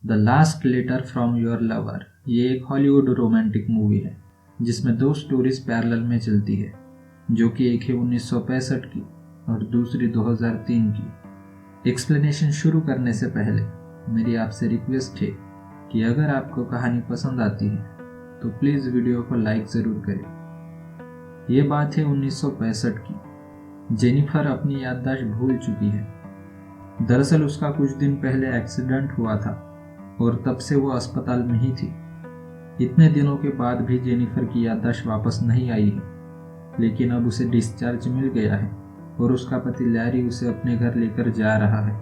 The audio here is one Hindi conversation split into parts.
The last letter from your lover ये एक हॉलीवुड रोमांटिक मूवी है जिसमें दो स्टोरीज पैरेलल में चलती है, जो कि एक है 1965 की और दूसरी 2003 की। एक्सप्लेनेशन शुरू करने से पहले मेरी आपसे रिक्वेस्ट है कि अगर आपको कहानी पसंद आती है तो प्लीज़ वीडियो को लाइक ज़रूर करें। ये बात है 1965 की। जेनिफर अपनी याददाश्त भूल चुकी है। दरअसल उसका कुछ दिन पहले एक्सीडेंट हुआ था और तब से वो अस्पताल में ही थी। इतने दिनों के बाद भी जेनिफर की याददाश्त वापस नहीं आई है, लेकिन अब उसे डिस्चार्ज मिल गया है और उसका पति लैरी उसे अपने घर लेकर जा रहा है।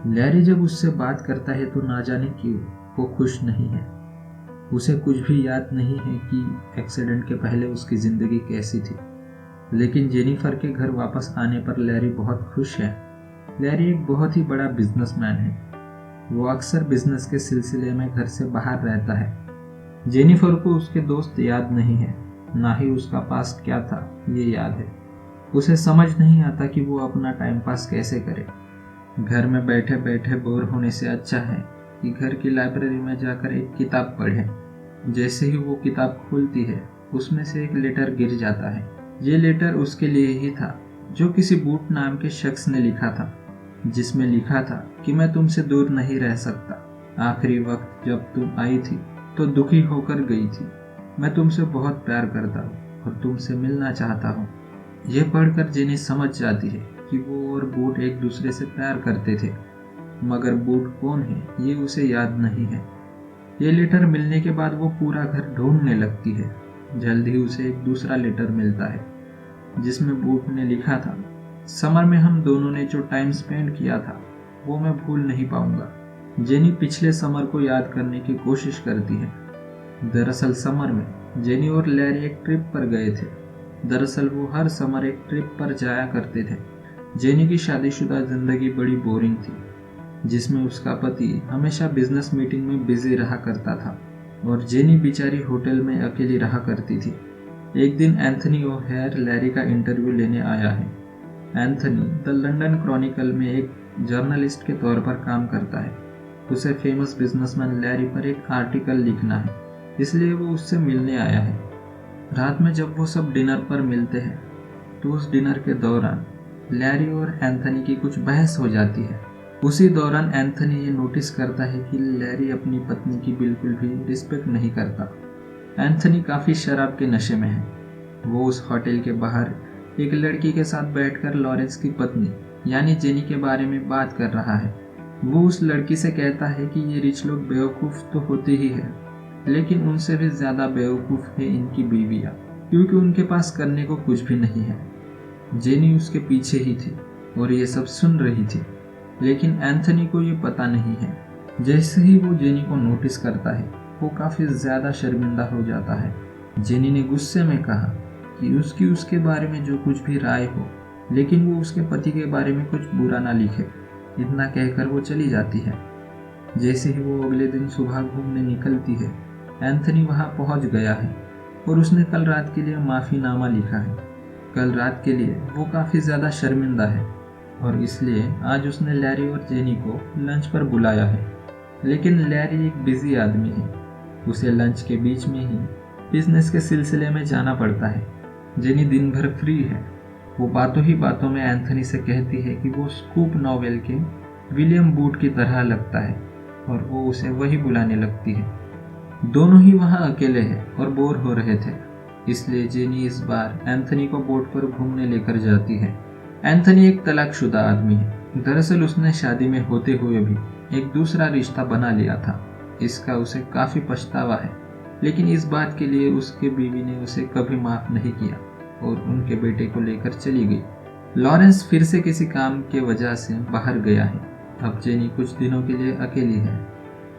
लैरी जब उससे बात करता है तो ना जाने क्यों वो खुश नहीं है। उसे कुछ भी याद नहीं है कि एक्सीडेंट के पहले उसकी ज़िंदगी कैसी थी। लेकिन जेनिफर के घर वापस आने पर लैरी बहुत खुश है। लैरी एक बहुत ही बड़ा बिजनेसमैन है। वो अक्सर बिजनेस के सिलसिले में घर से बाहर रहता है। जेनिफर को उसके दोस्त याद नहीं है, ना ही उसका पास्ट क्या था ये याद है। उसे समझ नहीं आता कि वो अपना टाइम पास कैसे करे। घर में बैठे बैठे बोर होने से अच्छा है कि घर की लाइब्रेरी में जाकर एक किताब पढ़े। जैसे ही वो किताब खोलती है उसमें से एक लेटर गिर जाता है। ये लेटर उसके लिए ही था, जो किसी बूट नाम के शख्स ने लिखा था, जिसमें लिखा था कि मैं तुमसे दूर नहीं रह सकता। आखिरी वक्त जब तुम आई थी तो दुखी होकर गई थी। मैं तुमसे बहुत प्यार करता हूँ और तुमसे मिलना चाहता हूँ। ये पढ़कर जेनी समझ जाती है कि वो और बूट एक दूसरे से प्यार करते थे, मगर बूट कौन है ये उसे याद नहीं है। ये लेटर मिलने के बाद वो पूरा घर ढूंढने लगती है। जल्द ही उसे एक दूसरा लेटर मिलता है जिसमें बूट ने लिखा था, समर में हम दोनों ने जो टाइम स्पेंड किया था वो मैं भूल नहीं पाऊंगा। जेनी पिछले समर को याद करने की कोशिश करती है। दरअसल समर में जेनी और लैरी एक ट्रिप पर गए थे। दरअसल वो हर समर एक ट्रिप पर जाया करते थे। जेनी की शादीशुदा जिंदगी बड़ी बोरिंग थी, जिसमें उसका पति हमेशा बिजनेस मीटिंग में बिजी रहा करता था और जेनी बेचारी होटल में अकेली रहा करती थी। एक दिन एंथनी ओहेयर लैरी का इंटरव्यू लेने आया है। एंथनी द लंदन क्रॉनिकल में एक जर्नलिस्ट के तौर पर काम करता है। उसे फेमस बिजनेसमैन लैरी पर एक आर्टिकल लिखना है, इसलिए वो उससे मिलने आया है। रात में जब वो सब डिनर पर मिलते हैं तो उस डिनर के दौरान लैरी और एंथनी की कुछ बहस हो जाती है। उसी दौरान एंथनी ये नोटिस करता है कि लैरी अपनी पत्नी की बिल्कुल भी रिस्पेक्ट नहीं करता। एंथनी काफ़ी शराब के नशे में है। वो उस होटल के बाहर एक लड़की के साथ बैठकर लॉरेंस की पत्नी यानी जेनी के बारे में बात कर रहा है। वो उस लड़की से कहता है कि ये रिच लोग बेवकूफ़ तो होते ही है, लेकिन उनसे भी ज़्यादा बेवकूफ़ है इनकी बीवियाँ, क्योंकि उनके पास करने को कुछ भी नहीं है। जेनी उसके पीछे ही थी और ये सब सुन रही थी, लेकिन एंथनी को ये पता नहीं है। जैसे ही वो जेनी को नोटिस करता है वो काफ़ी ज़्यादा शर्मिंदा हो जाता है। जेनी ने गुस्से में कहा कि उसकी उसके बारे में जो कुछ भी राय हो, लेकिन वो उसके पति के बारे में कुछ बुरा ना लिखे। इतना कहकर वो चली जाती है। जैसे ही वो अगले दिन सुबह घूमने निकलती है, एंथनी वहाँ पहुँच गया है और उसने कल रात के लिए माफ़ीनामा लिखा है। कल रात के लिए वो काफ़ी ज़्यादा शर्मिंदा है और इसलिए आज उसने लैरी और जेनी को लंच पर बुलाया है। लेकिन लैरी एक बिजी आदमी है, उसे लंच के बीच में ही बिजनेस के सिलसिले में जाना पड़ता है। जेनी दिन भर फ्री है। वो बातों ही बातों में एंथनी से कहती है कि वो स्कूप नॉवेल के विलियम बूट की तरह लगता है और वो उसे वही बुलाने लगती है। दोनों ही वहाँ अकेले हैं और बोर हो रहे थे, इसलिए जेनी इस बार एंथनी को बोट पर घूमने लेकर जाती है। एंथनी एक तलाकशुदा आदमी है। दरअसल उसने शादी में होते हुए भी एक दूसरा रिश्ता बना लिया था। इसका उसे काफ़ी पछतावा है, लेकिन इस बात के लिए उसके बीवी ने उसे कभी माफ़ नहीं किया और उनके बेटे को लेकर चली गई। लॉरेंस फिर से किसी काम के वजह से बाहर गया है। अब जेनी कुछ दिनों के लिए अकेली है।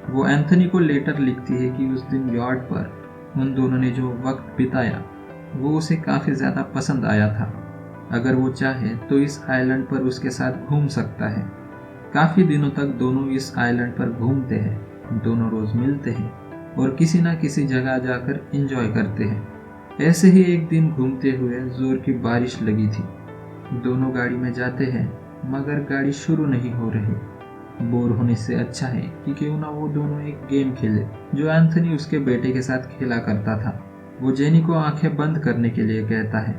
वो एंथनी को लेटर लिखती है कि उस दिन यॉर्ड पर उन दोनों ने जो वक्त बिताया वो उसे काफ़ी ज़्यादा पसंद आया था। अगर वो चाहे तो इस आइलैंड पर उसके साथ घूम सकता है। काफ़ी दिनों तक दोनों इस आइलैंड पर घूमते हैं, दोनों रोज़ मिलते हैं और किसी ना किसी जगह जाकर एंजॉय करते हैं। ऐसे ही एक दिन घूमते हुए जोर की बारिश लगी थी। दोनों गाड़ी में जाते हैं, मगर गाड़ी शुरू नहीं हो रही। बोर होने से अच्छा है कि क्यों ना वो दोनों एक गेम खेले जो एंथनी उसके बेटे के साथ खेला करता था। वो जेनी को आंखें बंद करने के लिए कहता है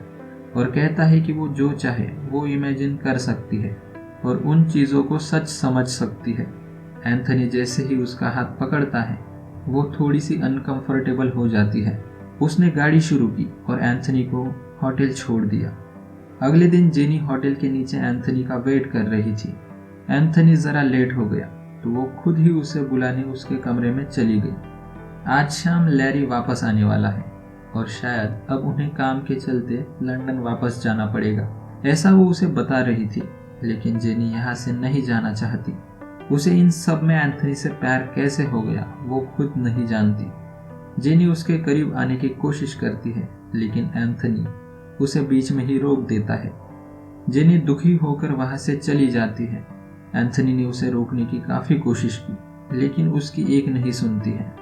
और कहता है कि वो जो चाहे वो इमेजिन कर सकती है और उन चीज़ों को सच समझ सकती है। एंथनी जैसे ही उसका हाथ पकड़ता है वो थोड़ी सी अनकंफर्टेबल हो जाती है। उसने गाड़ी शुरू की और एंथनी को होटल छोड़ दिया। अगले दिन जेनी होटल के नीचे एंथनी का वेट कर रही थी। एंथनी ज़रा लेट हो गया तो वो खुद ही उसे बुलाने उसके कमरे में चली गई। आज शाम लैरी वापस आने वाला है और शायद अब उन्हें काम के चलते लंदन वापस जाना पड़ेगा, ऐसा वो उसे बता रही थी। लेकिन जेनी यहाँ से नहीं जाना चाहती। उसे इन सब में एंथनी से प्यार कैसे हो गया वो खुद नहीं जानती। जेनी उसके करीब आने की कोशिश करती है लेकिन एंथनी उसे बीच में ही रोक देता है। जेनी दुखी होकर वहां से चली जाती है। एंथनी ने उसे रोकने की काफी कोशिश की लेकिन उसकी एक नहीं सुनती है।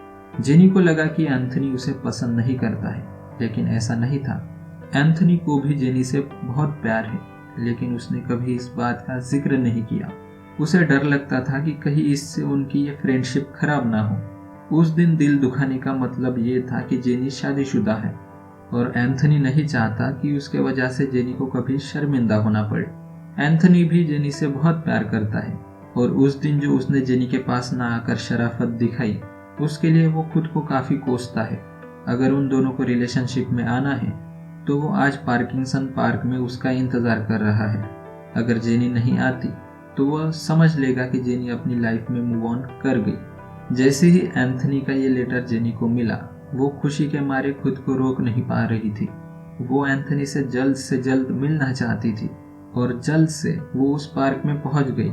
जेनी को लगा कि एंथनी उसे पसंद नहीं करता है लेकिन ऐसा नहीं था। एंथनी को भी जेनी से बहुत प्यार है लेकिन उसने कभी इस बात का जिक्र नहीं किया। उसे डर लगता था कि कहीं इससे उनकी ये फ्रेंडशिप खराब ना हो। उस दिन दिल दुखाने का मतलब ये था कि जेनी शादीशुदा है और एंथनी नहीं चाहता कि उसके वजह से जेनी को कभी शर्मिंदा होना पड़े। एंथनी भी जेनी से बहुत प्यार करता है और उस दिन जो उसने जेनी के पास ना आकर शराफत दिखाई उसके लिए वो खुद को काफी कोसता है। अगर उन दोनों को रिलेशनशिप में आना है तो वो आज पार्किंसन पार्क में उसका इंतजार कर रहा है। अगर जेनी नहीं आती तो वह समझ लेगा कि जेनी अपनी लाइफ में मूव ऑन कर गई। जैसे ही एंथनी का ये लेटर जेनी को मिला वो खुशी के मारे खुद को रोक नहीं पा रही थी। वो एंथनी से जल्द मिलना चाहती थी और जल्द से वो उस पार्क में पहुंच गई।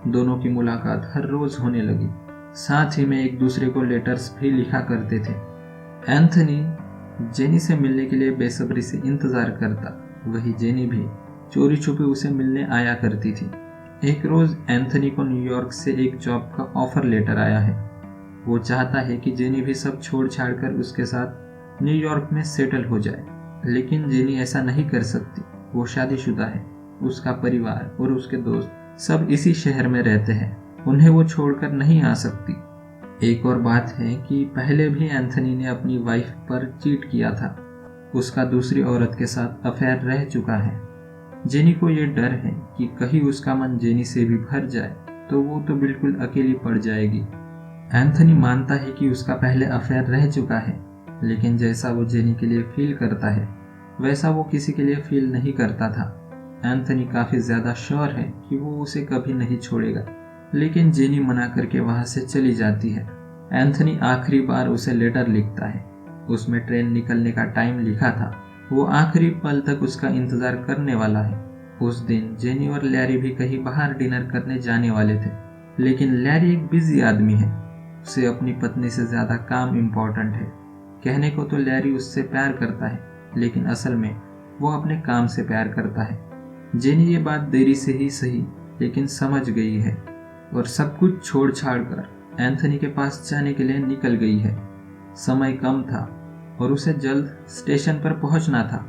दोनों की मुलाकात हर रोज होने लगी। साथ ही में एक दूसरे को लेटर्स भी लिखा करते थे। एंथनी जेनी से मिलने के लिए बेसब्री से इंतजार करता, वही जेनी भी चोरी छुपे उसे मिलने आया करती थी। एक रोज एंथनी को न्यूयॉर्क से एक जॉब का ऑफर लेटर आया है। वो चाहता है कि जेनी भी सब छोड़ छाड़ कर उसके साथ न्यूयॉर्क में सेटल हो जाए, लेकिन जेनी ऐसा नहीं कर सकती। वो शादीशुदा है, उसका परिवार और उसके दोस्त सब इसी शहर में रहते हैं, उन्हें वो छोड़कर नहीं आ सकती। एक और बात है कि पहले भी एंथनी ने अपनी वाइफ पर चीट किया था। उसका दूसरी औरत के साथ अफेयर रह चुका है। जेनी को ये डर है कि कहीं उसका मन जेनी से भी भर जाए तो वो तो बिल्कुल अकेली पड़ जाएगी। एंथनी मानता है कि उसका पहले अफेयर रह चुका है, लेकिन जैसा वो जेनी के लिए फील करता है वैसा वो किसी के लिए फील नहीं करता था। एंथनी काफी ज्यादा श्योर है कि वो उसे कभी नहीं छोड़ेगा, लेकिन जेनी मना करके वहां से चली जाती है। एंथनी आखिरी बार उसे लेटर लिखता है। उसमें ट्रेन निकलने का टाइम लिखा था। वो आखिरी पल तक उसका इंतजार करने वाला है। उस दिन जेनी और लैरी भी कहीं बाहर डिनर करने जाने वाले थे, लेकिन लैरी एक बिजी आदमी है। उसे अपनी पत्नी से ज्यादा काम इम्पोर्टेंट है। कहने को तो लैरी उससे प्यार करता है, लेकिन असल में वो अपने काम से प्यार करता है। जेनी ये बात देरी से ही सही लेकिन समझ गई है और सब कुछ छोड़ छाड़ कर एंथनी के पास जाने के लिए निकल गई है। समय कम था और उसे जल्द स्टेशन पर पहुंचना था।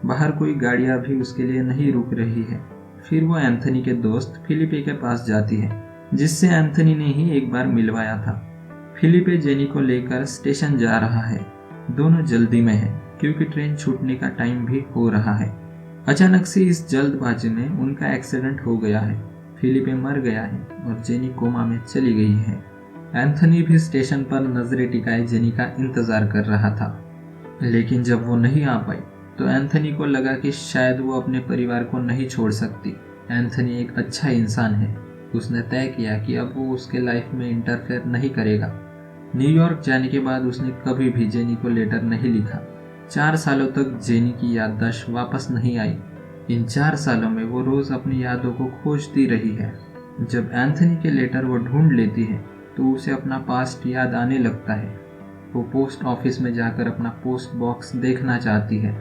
बाहर कोई गाड़ियां भी उसके लिए नहीं रुक रही है। फिर वो एंथनी के दोस्त फिलिपे के पास जाती है, जिससे एंथनी ने ही एक बार मिलवाया था। फिलिपे जेनी को लेकर स्टेशन जा रहा है। दोनों जल्दी में है क्योंकि ट्रेन छूटने का टाइम भी हो रहा है। अचानक से इस जल्दबाजी में उनका एक्सीडेंट हो गया है। फिलिपे मर गया है और जेनी कोमा में चली गई है। एंथनी भी स्टेशन पर नजरें टिकाए जेनी का इंतजार कर रहा था, लेकिन जब वो नहीं आ पाई तो एंथनी को लगा कि शायद वो अपने परिवार को नहीं छोड़ सकती। एंथनी एक अच्छा इंसान है। उसने तय किया कि अब वो उसके लाइफ में इंटरफेयर नहीं करेगा। न्यूयॉर्क जाने के बाद उसने कभी भी जेनी को लेटर नहीं लिखा। 4 सालों तक जेनी की याददाश्त वापस नहीं आई। इन 4 सालों में वो रोज अपनी यादों को खोजती रही है। जब एंथनी के लेटर वो ढूंढ लेती है तो उसे अपना पास्ट याद आने लगता है। वो पोस्ट ऑफिस में जाकर अपना पोस्ट बॉक्स देखना चाहती है।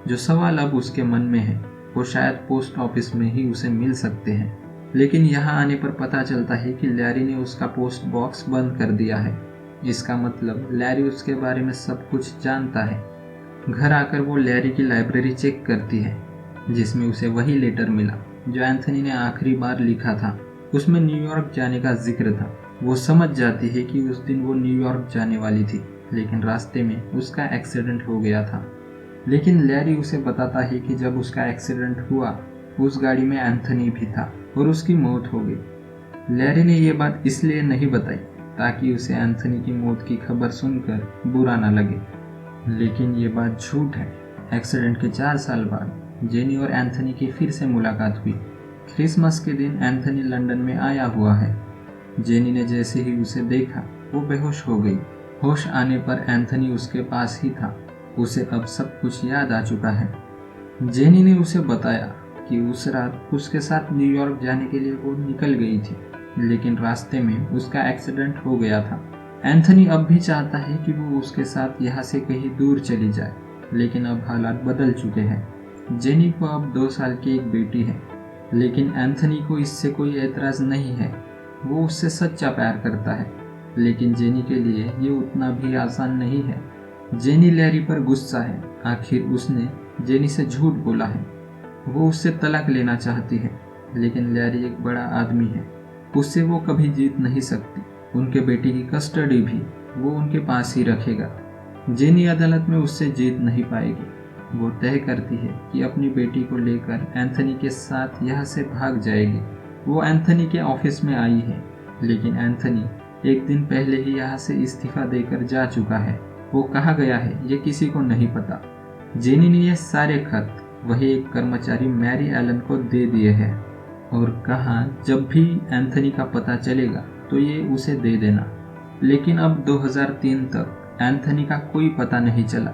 जो सवाल अब उसके मन में है वो शायद पोस्ट ऑफिस में ही उसे मिल सकते हैं, लेकिन यहाँ आने पर पता चलता है कि लैरी ने उसका पोस्ट बॉक्स बंद कर दिया है। इसका मतलब लैरी उसके बारे में सब कुछ जानता है। घर आकर वो लैरी की लाइब्रेरी चेक करती है, जिसमें उसे वही लेटर मिला जो एंथनी ने आखिरी बार लिखा था। उसमें न्यूयॉर्क जाने का जिक्र था। वो समझ जाती है कि उस दिन वो न्यूयॉर्क जाने वाली थी, लेकिन रास्ते में उसका एक्सीडेंट हो गया था। लेकिन लैरी उसे बताता है कि जब उसका एक्सीडेंट हुआ उस गाड़ी में एंथनी भी था और उसकी मौत हो गई। लैरी ने ये बात इसलिए नहीं बताई ताकि उसे एंथनी की मौत की खबर सुनकर बुरा न लगे, लेकिन ये बात झूठ है। एक्सीडेंट के 4 साल बाद जेनी और एंथनी की फिर से मुलाकात हुई। क्रिसमस के दिन एंथनी लंदन में आया हुआ है। जेनी ने जैसे ही उसे देखा वो बेहोश हो गई। होश आने पर एंथनी उसके पास ही था। उसे अब सब कुछ याद आ चुका है। जेनी ने उसे बताया कि उस रात उसके साथ न्यूयॉर्क जाने के लिए वो निकल गई थी, लेकिन रास्ते में उसका एक्सीडेंट हो गया था। एंथनी अब भी चाहता है कि वो उसके साथ यहाँ से कहीं दूर चली जाए, लेकिन अब हालात बदल चुके हैं। जेनी को अब 2 साल की एक बेटी है, लेकिन एंथनी को इससे कोई एतराज़ नहीं है। वो उससे सच्चा प्यार करता है, लेकिन जेनी के लिए ये उतना भी आसान नहीं है। जेनी लैरी पर गुस्सा है। आखिर उसने जेनी से झूठ बोला है। वो उससे तलाक लेना चाहती है, लेकिन लैरी एक बड़ा आदमी है, उससे वो कभी जीत नहीं सकती। उनके बेटे की कस्टडी भी वो उनके पास ही रखेगा। जेनी अदालत में उससे जीत नहीं पाएगी। वो तय करती है कि अपनी बेटी को लेकर एंथनी के साथ यहाँ से भाग जाएगी। वो एंथनी के ऑफिस में आई है, लेकिन एंथनी एक दिन पहले ही यहाँ से इस्तीफा देकर जा चुका है। वो कहाँ गया है ये किसी को नहीं पता। जेनी ने ये सारे खत वही एक कर्मचारी मैरी एलन को दे दिए हैं और कहा जब भी एंथनी का पता चलेगा तो ये उसे दे देना। लेकिन अब 2003 तक एंथनी का कोई पता नहीं चला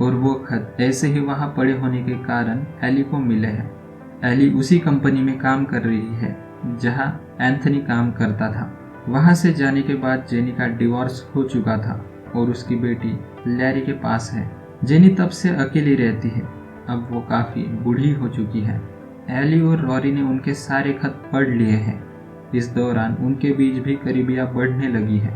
और वो खत ऐसे ही वहाँ पड़े होने के कारण एली को मिले हैं। एली उसी कंपनी में काम कर रही है जहाँ एंथनी काम करता था। वहाँ से जाने के बाद जेनी का डिवोर्स हो चुका था और उसकी बेटी लैरी के पास है। जेनी तब से अकेली रहती है। अब वो काफ़ी बूढ़ी हो चुकी है। एली और रॉरी ने उनके सारे खत पढ़ लिए हैं। इस दौरान उनके बीच भी करीबियाँ बढ़ने लगी है।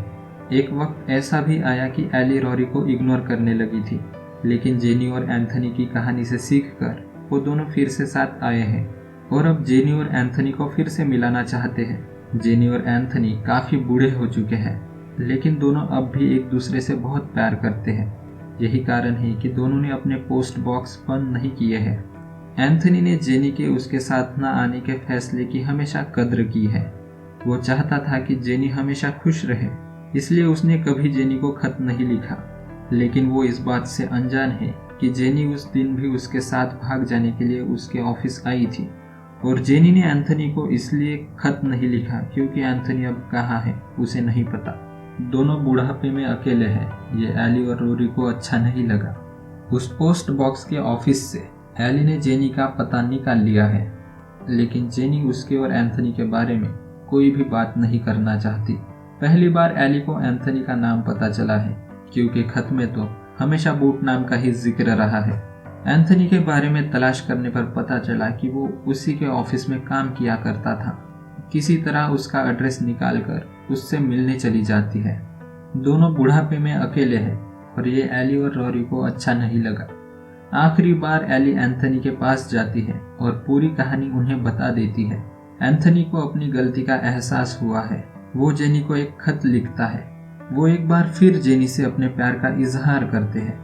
एक वक्त ऐसा भी आया कि एली रॉरी को इग्नोर करने लगी थी, लेकिन जेनी और एंथनी की कहानी से सीखकर वो दोनों फिर से साथ आए हैं और अब जेनी और एंथनी को फिर से मिलाना चाहते हैं। जेनी और एंथनी काफ़ी बूढ़े हो चुके हैं, लेकिन दोनों अब भी एक दूसरे से बहुत प्यार करते हैं। यही कारण है कि दोनों ने अपने पोस्ट बॉक्स बंद नहीं किए हैं। एंथनी ने जेनी के उसके साथ न आने के फैसले की हमेशा कद्र की है। वो चाहता था कि जेनी हमेशा खुश रहे, इसलिए उसने कभी जेनी को खत नहीं लिखा। लेकिन वो इस बात से अनजान है कि जेनी उस दिन भी उसके साथ भाग जाने के लिए उसके ऑफिस आई थी और जेनी ने एंथनी को इसलिए खत नहीं लिखा क्योंकि एंथनी अब कहाँ है उसे नहीं पता। दोनों बुढ़ापे में अकेले हैं। ये एली और रोरी को अच्छा नहीं लगा। उस पोस्ट बॉक्स के ऑफिस से एली ने जेनी का पता निकाल लिया है, लेकिन जेनी उसके और एंथनी के बारे में कोई भी बात नहीं करना चाहती। पहली बार एली को एंथनी का नाम पता चला है क्योंकि खत में तो हमेशा बूट नाम का ही जिक्र रहा है। एंथनी के बारे में तलाश करने पर पता चला कि वो उसी के ऑफिस में काम किया करता था। किसी तरह उसका एड्रेस निकालकर उससे मिलने चली जाती है। दोनों बुढ़ापे में अकेले हैं और ये एली और रॉरी को अच्छा नहीं लगा। आखिरी बार एली एंथनी के पास जाती है और पूरी कहानी उन्हें बता देती है। एंथनी को अपनी गलती का एहसास हुआ है। वो जेनी को एक खत लिखता है। वो एक बार फिर जेनी से अपने प्यार का इजहार करते हैं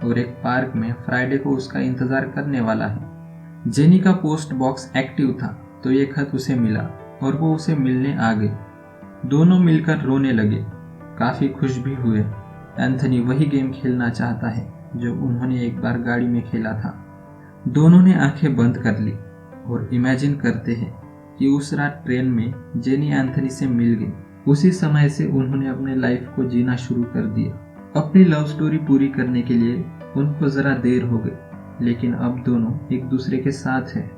और एक पार्क में फ्राइडे को उसका इंतजार करने वाला है। जेनी का पोस्ट बॉक्स एक्टिव था तो ये खत उसे मिला और वो उसे मिलने आ गई। दोनों मिलकर रोने लगे, काफ़ी खुश भी हुए। एंथनी वही गेम खेलना चाहता है जो उन्होंने एक बार गाड़ी में खेला था। दोनों ने आंखें बंद कर ली और इमेजिन करते हैं कि उस रात ट्रेन में जेनी एंथनी से मिल गई। उसी समय से उन्होंने अपने लाइफ को जीना शुरू कर दिया। अपनी लव स्टोरी पूरी करने के लिए उनको ज़रा देर हो गई, लेकिन अब दोनों एक दूसरे के साथ हैं।